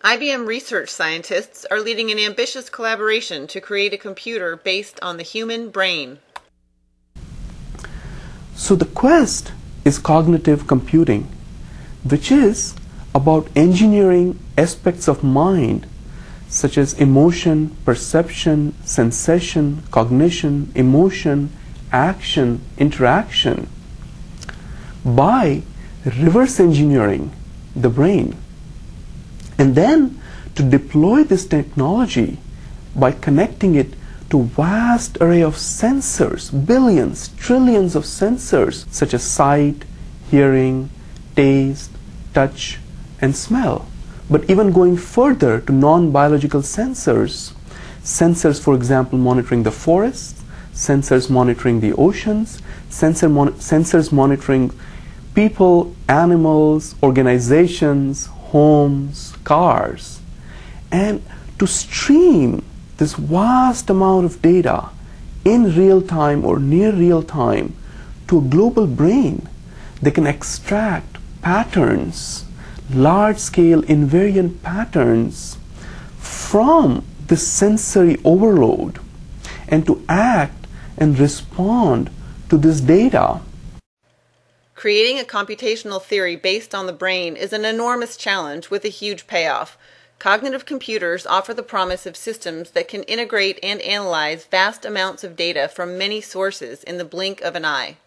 IBM research scientists are leading an ambitious collaboration to create a computer based on the human brain. So the quest is cognitive computing, which is about engineering aspects of mind such as emotion, perception, sensation, cognition, emotion, action, interaction by reverse engineering the brain. And then to deploy this technology by connecting it to vast array of sensors, billions, trillions of sensors such as sight, hearing, taste, touch, and smell. But even going further to non-biological sensors, sensors, for example, monitoring the forests, sensors monitoring the oceans, sensors monitoring people, animals, organizations, homes, cars, and to stream this vast amount of data in real time or near real time to a global brain. They can extract patterns, large-scale invariant patterns from the sensory overload and to act and respond to this data. Creating a computational theory based on the brain is an enormous challenge with a huge payoff. Cognitive computers offer the promise of systems that can integrate and analyze vast amounts of data from many sources in the blink of an eye.